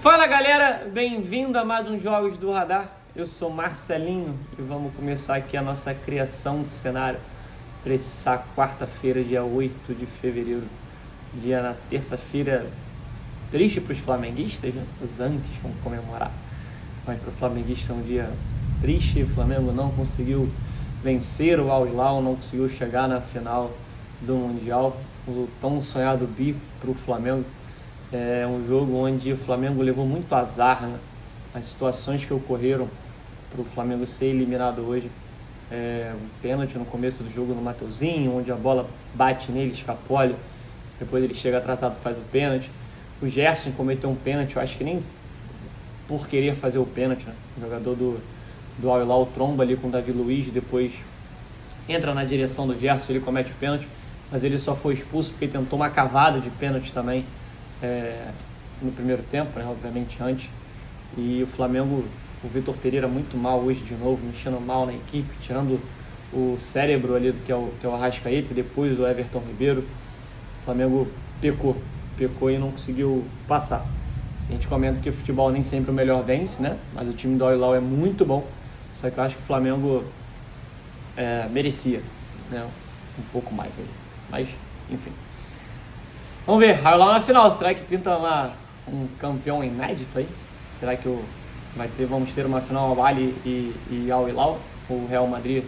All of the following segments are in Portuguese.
Fala galera, bem-vindo a mais um Jogos do Radar. Eu sou Marcelinho e vamos começar aqui a nossa criação de cenário para essa quarta-feira, dia 8 de fevereiro. Dia na terça-feira, triste para os flamenguistas, né? Os antes vão comemorar, mas para o flamenguista é um dia triste. O Flamengo não conseguiu vencer o Al Hilal, não conseguiu chegar na final do Mundial. O tão sonhado bi para o Flamengo. É um jogo onde o Flamengo levou muito azar, né? As situações que ocorreram para o Flamengo ser eliminado hoje. Um pênalti no começo do jogo no Mateuzinho, onde a bola bate nele, escapole, depois ele chega atrasado e faz o pênalti. O Gerson cometeu um pênalti, eu acho que nem por querer fazer o pênalti, né? O jogador do Al Hilal tromba ali com o Davi Luiz, depois entra na direção do Gerson, ele comete o pênalti, mas ele só foi expulso porque tentou uma cavada de pênalti também no primeiro tempo, né? Obviamente antes. E o Flamengo, o Vitor Pereira muito mal hoje de novo, mexendo mal na equipe, tirando o cérebro ali que é o Arrascaeta e depois o Everton Ribeiro. O Flamengo pecou e não conseguiu passar. A gente comenta que o futebol nem sempre o melhor vence, né? Mas o time do Al Hilal é muito bom, só que eu acho que o Flamengo merecia, né? Um pouco mais aí. Mas, enfim. Vamos ver, Al Hilal na final, será que pinta um campeão inédito aí? Será que vamos ter uma final Al Ahly e Al Hilal? O Real Madrid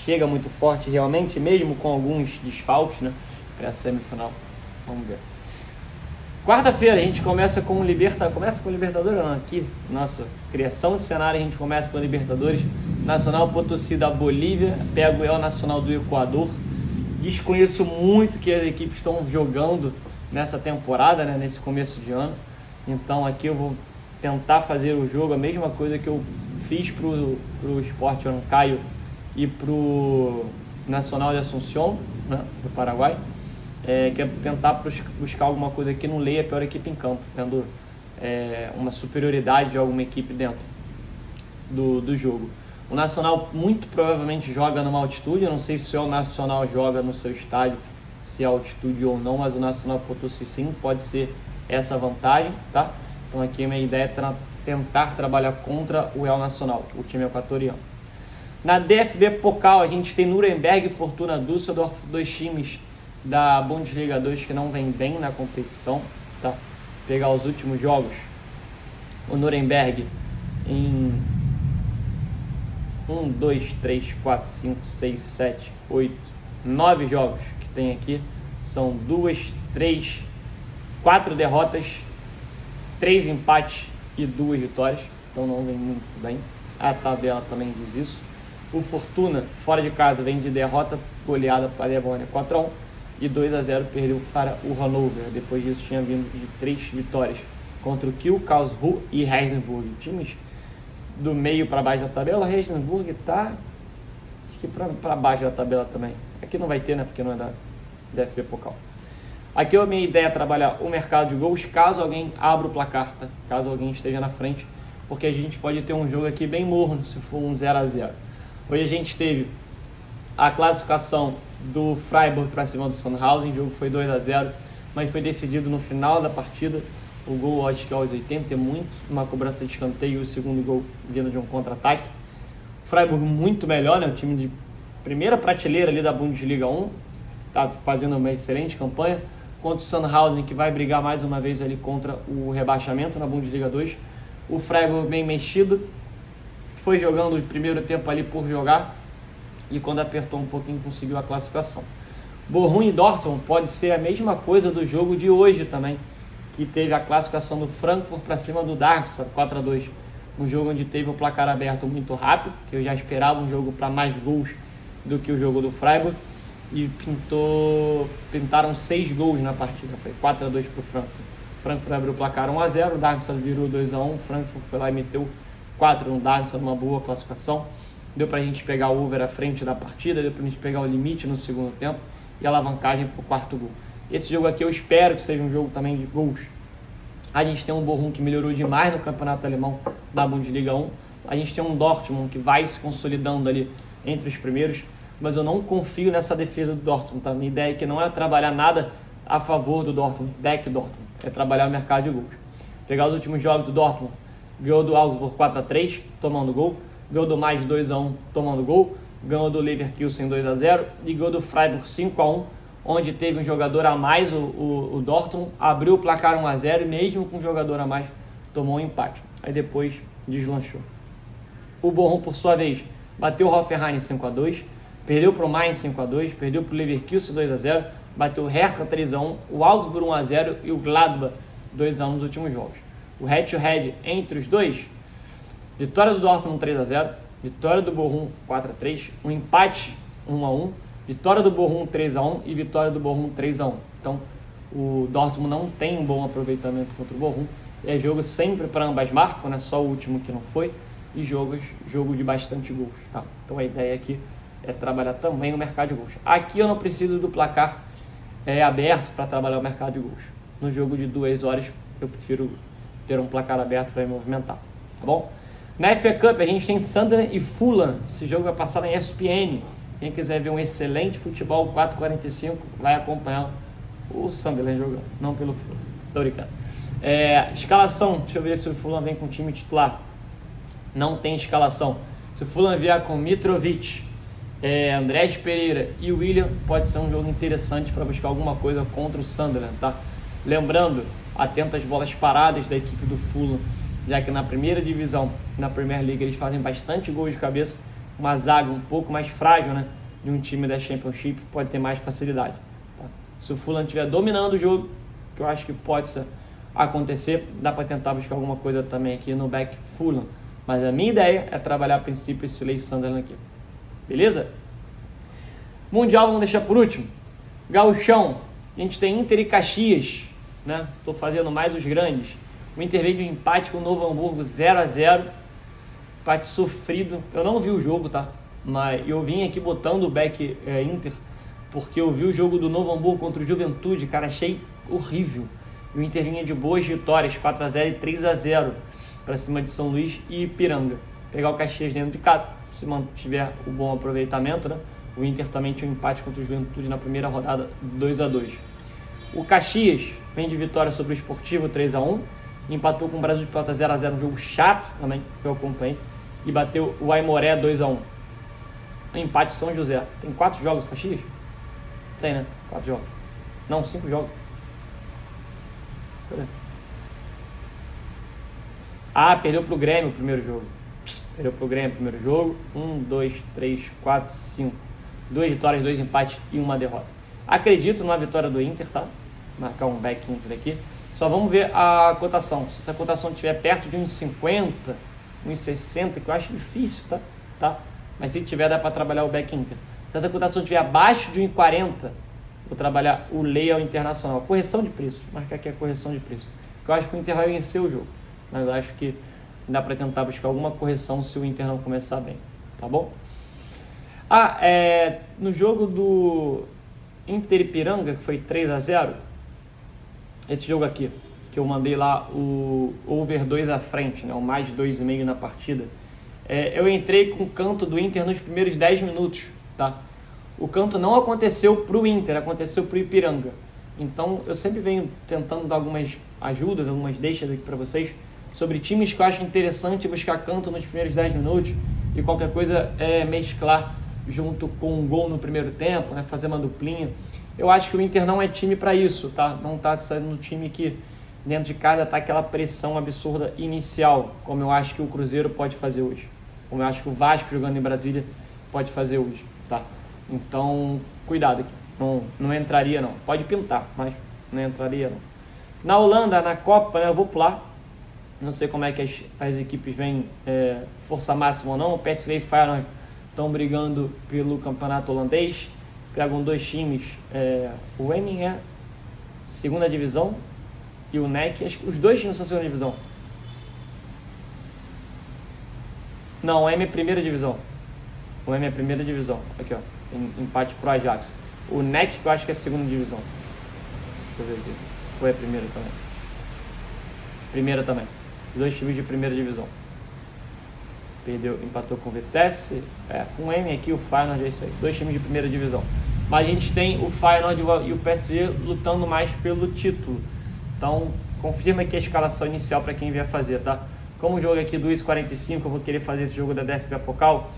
chega muito forte realmente, mesmo com alguns desfalques, né, para a semifinal. Vamos ver. Quarta-feira a gente começa com o Libertadores, não, aqui, nossa criação de cenário, a gente começa com o Libertadores. Nacional Potosí da Bolívia, pega o El Nacional do Equador. Desconheço muito que as equipes estão jogando nessa temporada, né, nesse começo de ano. Então aqui eu vou tentar fazer o jogo, a mesma coisa que eu fiz pro Sport Huancayo e pro Nacional de Asunción, né, do Paraguai, que é tentar buscar alguma coisa que não leia a pior equipe em campo, tendo uma superioridade de alguma equipe dentro do jogo. O Nacional muito provavelmente joga numa altitude, eu não sei se o Nacional joga no seu estádio, se é altitude ou não, mas o Nacional Potosí sim pode ser essa vantagem, tá? Então aqui a minha ideia é tentar trabalhar contra o El Nacional, o time equatoriano. Na DFB Pokal a gente tem Nuremberg e Fortuna Düsseldorf, dois times da Bundesliga 2 que não vem bem na competição, tá? Pegar os últimos jogos, o Nuremberg em 1, 2, 3, 4, 5, 6, 7, 8, 9 jogos que tem aqui, são 4 derrotas, 3 empates e 2 vitórias, então não vem muito bem. A tabela também diz isso. O Fortuna, fora de casa, vem de derrota goleada para a Alemanha 4-1 e 2-0 perdeu para o Hannover. Depois disso tinha vindo de 3 vitórias contra o Kiel, Karlsruhe e Heisenburg. Times do meio para baixo da tabela. O Heisenburg está acho que para baixo da tabela também. Aqui não vai ter, né, porque não é da DFB Pokal. Aqui a minha ideia é trabalhar o mercado de gols, caso alguém abra o placar, tá? Caso alguém esteja na frente, porque a gente pode ter um jogo aqui bem morno, se for um 0-0. Hoje a gente teve a classificação do Freiburg para cima do Sandhausen, o jogo foi 2-0, mas foi decidido no final da partida. O gol, acho que aos 80 é muito, uma cobrança de escanteio e o segundo gol vindo de um contra-ataque. O Freiburg muito melhor, né? O time de primeira prateleira ali da Bundesliga 1, tá fazendo uma excelente campanha. Contra o Sandhausen, que vai brigar mais uma vez ali contra o rebaixamento na Bundesliga 2. O Freiburg bem mexido, foi jogando o primeiro tempo ali por jogar e quando apertou um pouquinho conseguiu a classificação. Bochum e Dortmund pode ser a mesma coisa do jogo de hoje também, que teve a classificação do Frankfurt para cima do Darmstadt 4-2. Um jogo onde teve o placar aberto muito rápido, que eu já esperava um jogo para mais gols do que o jogo do Freiburg. E pintaram 6 gols na partida, foi 4-2 para o Frankfurt. O Frankfurt abriu o placar 1-0, o Darmstadt virou 2-1, o Frankfurt foi lá e meteu 4 no Darmstadt, numa boa classificação. Deu para a gente pegar o over à frente da partida, deu para a gente pegar o limite no segundo tempo e alavancagem para o quarto gol. Esse jogo aqui eu espero que seja um jogo também de gols. A gente tem um Bochum que melhorou demais no campeonato alemão da Bundesliga 1. A gente tem um Dortmund que vai se consolidando ali entre os primeiros, mas eu não confio nessa defesa do Dortmund, tá? Minha ideia é que não é trabalhar nada a favor do Dortmund, back Dortmund, é trabalhar o mercado de gols. Pegar os últimos jogos do Dortmund, ganhou do Augsburg 4-3, tomando gol, ganhou do Mainz 2-1, tomando gol, ganhou do Leverkusen 2-0 e ganhou do Freiburg 5-1, onde teve um jogador a mais, o Dortmund, abriu o placar 1-0 e mesmo com um jogador a mais, tomou um empate. Aí depois deslanchou. O Bochum, por sua vez, bateu o Hoffenheim 5-2, perdeu para o Mainz 5-2, perdeu para o Leverkusen 2-0, bateu o Hertha 3-1, o Augsburg 1-0 e o Gladbach 2-1 nos últimos jogos. O head-to-head entre os dois, vitória do Dortmund 3-0, vitória do Bochum 4-3, um empate 1-1, vitória do Bochum 3-1 e vitória do Bochum 3-1. Então, o Dortmund não tem um bom aproveitamento contra o Bochum. É jogo sempre para ambas marcas, né? Só o último que não foi. E jogo de bastante gols, tá? Então a ideia aqui é trabalhar também o mercado de gols. Aqui eu não preciso do placar aberto para trabalhar o mercado de gols. No jogo de 2 horas eu prefiro ter um placar aberto para me movimentar, tá bom? Na FA Cup a gente tem Sunderland e Fulham. Esse jogo vai passar na ESPN. Quem quiser ver um excelente futebol 4:45 vai acompanhar o Sunderland jogando, não pelo Fulham. Tô brincando. Escalação, deixa eu ver se o Fulham vem com o time titular. Não tem escalação. Se o Fulham vier com Mitrovic, Andrés Pereira e William, pode ser um jogo interessante para buscar alguma coisa contra o Sunderland, tá? Lembrando, atento às bolas paradas da equipe do Fulham, já que na primeira divisão, na Premier League, eles fazem bastante gols de cabeça, uma zaga um pouco mais frágil, né? De um time da Championship pode ter mais facilidade, tá? Se o Fulham estiver dominando o jogo, que eu acho que pode acontecer, dá para tentar buscar alguma coisa também aqui no back Fulham. Mas a minha ideia é trabalhar a princípio esse Leigh Sunderland aqui. Beleza? Mundial vamos deixar por último. Gauchão. A gente tem Inter e Caxias, né? Tô fazendo mais os grandes. O Inter veio de um empate com o Novo Hamburgo 0-0. Empate sofrido. Eu não vi o jogo, tá? Mas eu vim aqui botando o back Inter, porque eu vi o jogo do Novo Hamburgo contra o Juventude, cara, achei horrível. E o Inter vinha de boas vitórias, 4-0 e 3-0. Para cima de São Luís e Ipiranga. Pegar o Caxias dentro de casa, se mantiver o bom aproveitamento, né? O Inter também tinha um empate contra o Juventude na primeira rodada, 2-2. O Caxias vem de vitória sobre o Esportivo 3-1, empatou com o Brasil de Pelota 0-0, um jogo chato também, que eu acompanhei, e bateu o Aimoré 2-1. Empate São José. Tem 4 jogos o Caxias? Tem, né? 4 jogos. Não, 5 jogos. Cadê? Perdeu pro Grêmio o primeiro jogo. Perdeu pro Grêmio o primeiro jogo. 1, 2, 3, 4, 5. 2 vitórias, 2 empates e 1 derrota. Acredito numa vitória do Inter, tá? Marcar um back Inter aqui. Só vamos ver a cotação. Se essa cotação estiver perto de 1,50, 1,60, que eu acho difícil, tá? Mas se tiver, dá para trabalhar o back Inter. Se essa cotação estiver abaixo de 1,40, vou trabalhar o Leigh ao Internacional. Correção de preço. Marcar aqui a correção de preço. Porque eu acho que o Inter vai vencer o jogo. Mas eu acho que dá para tentar buscar alguma correção se o Inter não começar bem, tá bom? No jogo do Inter Ipiranga, que foi 3-0, esse jogo aqui, que eu mandei lá o over 2 à frente, né, o mais 2,5 na partida, eu entrei com o canto do Inter nos primeiros 10 minutos, tá? O canto não aconteceu pro Inter, aconteceu pro Ipiranga. Então eu sempre venho tentando dar algumas ajudas, algumas deixas aqui para vocês, sobre times que eu acho interessante buscar canto nos primeiros 10 minutos e qualquer coisa mesclar junto com um gol no primeiro tempo, né, fazer uma duplinha. Eu acho que o Inter não é time para isso, tá? Não tá saindo do time que dentro de casa tá aquela pressão absurda inicial, como eu acho que o Cruzeiro pode fazer hoje, como eu acho que o Vasco jogando em Brasília pode fazer hoje, tá? Então, cuidado aqui, não entraria não, pode pintar, mas não entraria não. Na Holanda, na Copa, né, eu vou pular. Não sei como é que as equipes vêm força máxima ou não. O PSV e o Feyenoord estão brigando pelo campeonato holandês. Pegam 2 times. O Emmen é segunda divisão e o NEC, acho que os 2 times são segunda divisão. Não, o Emmen é primeira divisão. O Emmen é primeira divisão. Aqui, ó. Tem empate pro Ajax. O NEC, que eu acho que é segunda divisão. Deixa eu ver aqui. Ou é primeira também? Primeira também. 2 times de primeira divisão. Empatou com o Vitesse. Com o M aqui, o Feyenoord é isso aí. 2 times de primeira divisão. Mas a gente tem o Feyenoord e o PSV lutando mais pelo título. Então, confirma aqui a escalação inicial para quem vier fazer, tá? Como o jogo aqui é 2h45, eu vou querer fazer esse jogo da DFB Pokal.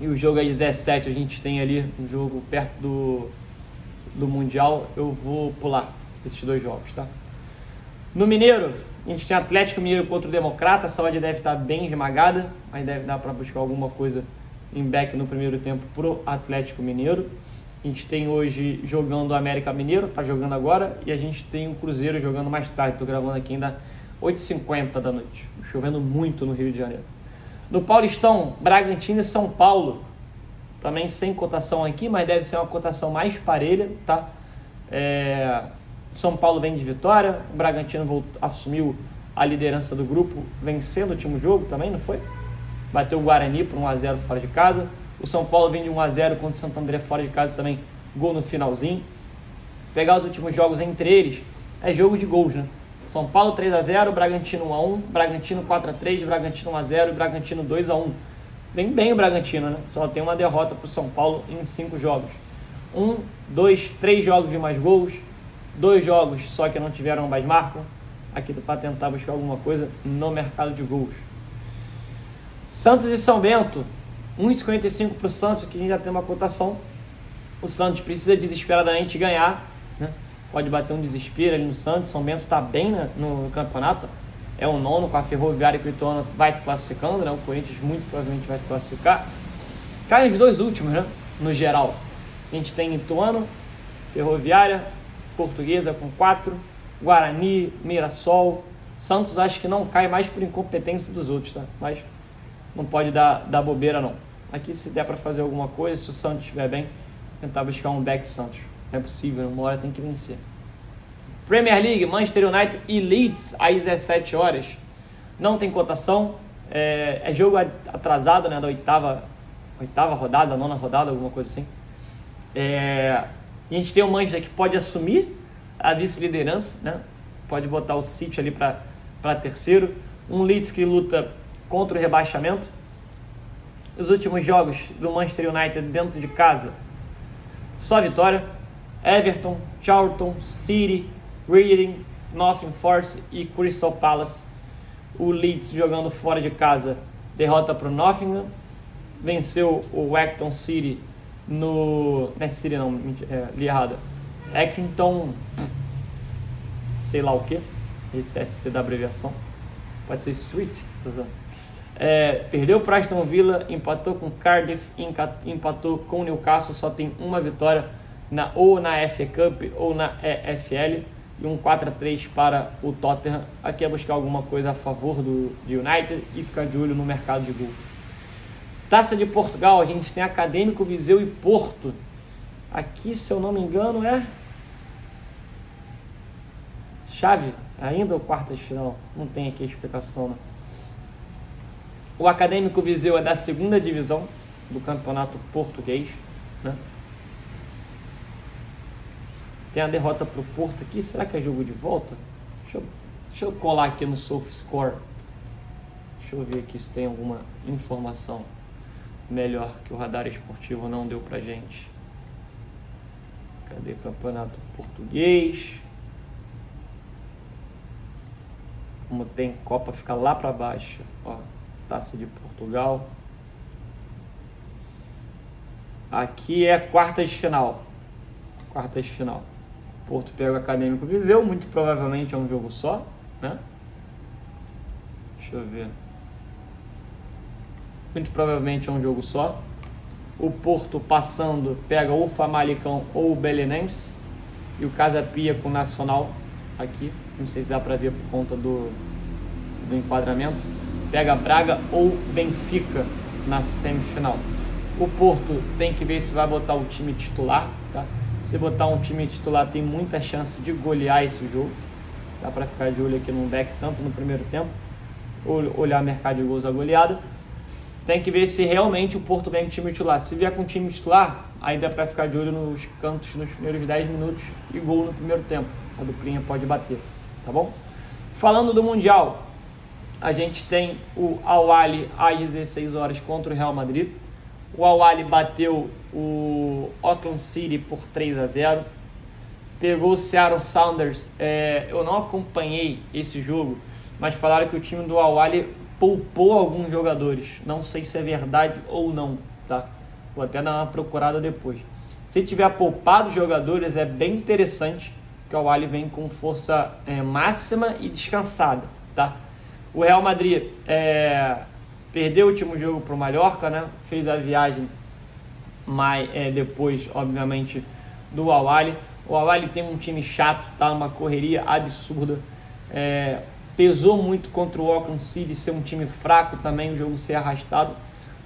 E o jogo é 17, a gente tem ali um jogo perto do Mundial. Eu vou pular esses dois jogos, tá? No Mineiro, a gente tem Atlético Mineiro contra o Democrata. A saúde deve estar bem esmagada, mas deve dar para buscar alguma coisa em back no primeiro tempo pro Atlético Mineiro. A gente tem hoje jogando o América Mineiro, tá jogando agora, e a gente tem o Cruzeiro jogando mais tarde. Tô gravando aqui ainda 8h50 da noite, chovendo muito no Rio de Janeiro. No Paulistão, Bragantino e São Paulo, também sem cotação aqui, mas deve ser uma cotação mais parelha, tá? São Paulo vem de vitória, o Bragantino assumiu a liderança do grupo, vencendo o último jogo também, não foi? Bateu o Guarani por 1x0 fora de casa. O São Paulo vem de 1x0 contra o Santo André fora de casa também, gol no finalzinho. Pegar os últimos jogos entre eles, é jogo de gols, né? São Paulo 3x0, Bragantino 1x1, Bragantino 4x3, Bragantino 1x0 e Bragantino 2x1. Vem bem o Bragantino, né? Só tem uma derrota para o São Paulo em 5 jogos. 1, 2, 3 jogos de mais gols, 2 jogos só que não tiveram mais marca. Aqui para tentar buscar alguma coisa no mercado de gols. Santos e São Bento, 1,55 para o Santos, aqui a gente já tem uma cotação. O Santos precisa desesperadamente ganhar, né? Pode bater um desespero ali no Santos. São Bento está bem, né, no campeonato. É o 9º, com a Ferroviária e o Ituano vai se classificando, né? O Corinthians muito provavelmente vai se classificar. Caem os dois últimos, né? No geral. A gente tem Ituano, Ferroviária, Portuguesa com 4, Guarani, Mirassol. Santos acho que não cai mais por incompetência dos outros, tá? Mas não pode dar bobeira não. Aqui se der para fazer alguma coisa, se o Santos estiver bem, tentar buscar um back Santos. Não é possível, uma hora tem que vencer. Premier League, Manchester United e Leeds às 17 horas. Não tem cotação. É jogo atrasado, né? Da oitava rodada, 9ª rodada, alguma coisa assim. A gente tem o Manchester que pode assumir a vice-liderança, né? Pode botar o City ali para terceiro. Um Leeds que luta contra o rebaixamento. Os últimos jogos do Manchester United dentro de casa, só vitória. Everton, Charlton, City, Reading, Nottingham Forest e Crystal Palace. O Leeds jogando fora de casa, derrota para o Nottingham. Venceu o Acton City no... Não é City não, li errado. Accrington, sei lá o que. Esse ST da abreviação. Pode ser Street, tô usando. Perdeu para Aston Villa, empatou com Cardiff, empatou com o Newcastle. Só tem uma vitória ou na FA Cup ou na EFL, e um 4x3 para o Tottenham. Aqui é buscar alguma coisa a favor do United e ficar de olho no mercado de gols. Taça de Portugal, a gente tem Académico, Viseu e Porto. Aqui, se eu não me engano, é chave ainda ou quartas de final? Não tem aqui a explicação, né? O Académico Viseu é da 2ª divisão do campeonato português, né? Tem a derrota para o Porto aqui. Será que é jogo de volta? Deixa eu colar aqui no SofaScore. Deixa eu ver aqui se tem alguma informação melhor que o Radar Esportivo não deu pra gente. Cadê campeonato português? Como tem Copa, fica lá para baixo. Ó, Taça de Portugal. Aqui é quartas de final. Quartas de final. Porto pega o Académico Viseu, muito provavelmente é um jogo só, né? Deixa eu ver. Muito provavelmente é um jogo só. O Porto passando pega ou o Famalicão ou o Belenenses. E o Casa Pia com o Nacional aqui. Não sei se dá para ver por conta do enquadramento. Pega Braga ou Benfica na semifinal. O Porto tem que ver se vai botar o time titular, tá? Se botar um time titular, tem muita chance de golear esse jogo. Dá para ficar de olho aqui no back, tanto no primeiro tempo, ou olhar o mercado de gols a goleada. Tem que ver se realmente o Porto vem com o time titular. Se vier com o time titular, aí dá para ficar de olho nos cantos nos primeiros 10 minutos e gol no primeiro tempo. A duplinha pode bater, tá bom? Falando do Mundial, a gente tem o Al-Ahly às 16 horas contra o Real Madrid. O Al-Ahly bateu o Auckland City por 3-0. pegou o Seattle Sounders. Eu não acompanhei esse jogo, mas falaram que o time do Al-Ahly poupou alguns jogadores. Não sei se é verdade ou não, tá? Vou até dar uma procurada depois. Se tiver poupado jogadores, é bem interessante, que o Al-Ahly vem com força máxima e descansada, tá? O Real Madrid perdeu o último jogo para o Mallorca, né? Fez a viagem, mas depois, obviamente, do Al-Ahly. O Al-Ahly tem um time chato, tá? Uma correria absurda. Pesou muito contra o Auckland City ser um time fraco também, o jogo ser arrastado.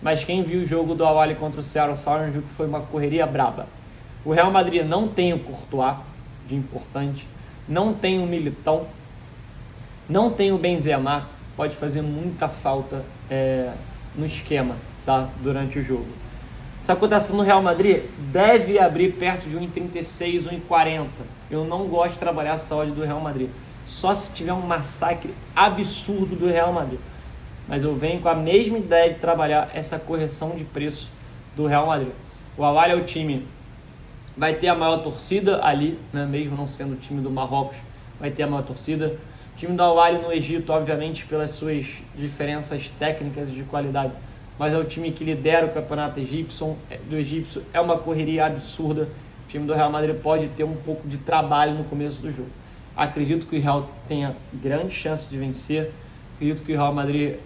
Mas quem viu o jogo do Al-Ahly contra o Seattle Sounders viu que foi uma correria braba. O Real Madrid não tem o Courtois, de importante. Não tem o Militão. Não tem o Benzema. Pode fazer muita falta no esquema, tá? Durante o jogo. Essa cotação no Real Madrid deve abrir perto de 1,36, 1,40. Eu não gosto de trabalhar essa odd do Real Madrid. Só se tiver um massacre absurdo do Real Madrid. Mas eu venho com a mesma ideia de trabalhar essa correção de preço do Real Madrid. O Al-Ahly é o time, vai ter a maior torcida ali, né? Mesmo não sendo o time do Marrocos, vai ter a maior torcida. O time do Al-Ahly no Egito, obviamente, pelas suas diferenças técnicas de qualidade, mas é o time que lidera o campeonato do egípcio, é uma correria absurda. O time do Real Madrid pode ter um pouco de trabalho no começo do jogo. Acredito que o Real tenha grande chance de vencer. Acredito que o Real Madrid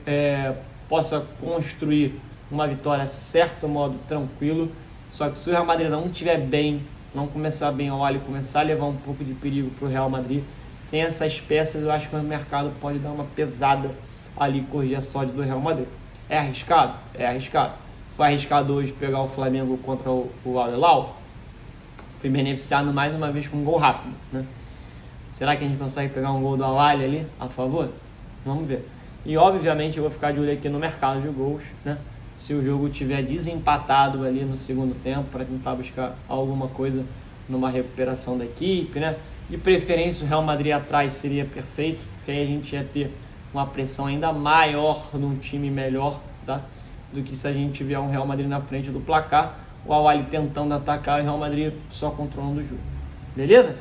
possa construir uma vitória certo modo, tranquilo. Só que se o Real Madrid não estiver bem, não começar bem ao Al-Ahly, começar a levar um pouco de perigo para o Real Madrid, sem essas peças eu acho que o mercado pode dar uma pesada ali, corrigir a sorte do Real Madrid. É arriscado? É arriscado. Foi arriscado hoje pegar o Flamengo contra o Al-Hilal? Fui beneficiado mais uma vez com um gol rápido, né? Será que a gente consegue pegar um gol do Al-Ahly ali a favor? Vamos ver. E obviamente eu vou ficar de olho aqui no mercado de gols, né? Se o jogo tiver desempatado ali no segundo tempo, para tentar buscar alguma coisa numa recuperação da equipe, né? De preferência o Real Madrid atrás seria perfeito, porque aí a gente ia ter uma pressão ainda maior num time melhor, tá? Do que se a gente tiver um Real Madrid na frente do placar, o Al-Ahly tentando atacar e o Real Madrid só controlando o jogo. Beleza?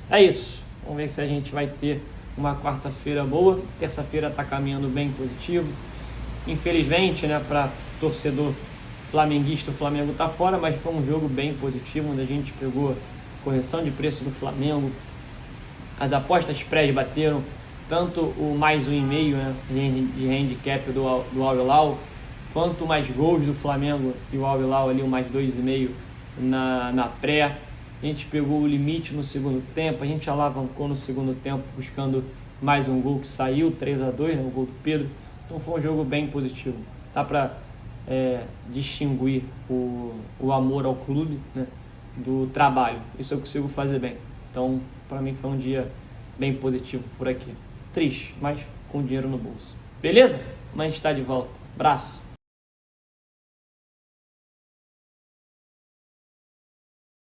É isso. Vamos ver se a gente vai ter uma quarta-feira boa. Terça-feira está caminhando bem positivo. Infelizmente, né, para torcedor flamenguista, o Flamengo está fora, mas foi um jogo bem positivo, onde a gente pegou correção de preço do Flamengo. As apostas prévias bateram tanto o mais 1,5, né, de handicap do Al-Hilal, quanto mais gols do Flamengo e o Al-Hilal ali, o mais 2,5 na pré. A gente pegou o limite no segundo tempo, a gente alavancou no segundo tempo buscando mais um gol que saiu, 3-2, né, o gol do Pedro. Então foi um jogo bem positivo. Dá para distinguir o amor ao clube, né, do trabalho. Isso eu consigo fazer bem. Então, para mim foi um dia bem positivo por aqui. Triste, mas com dinheiro no bolso. Beleza? Amanhã a gente está de volta. Abraço!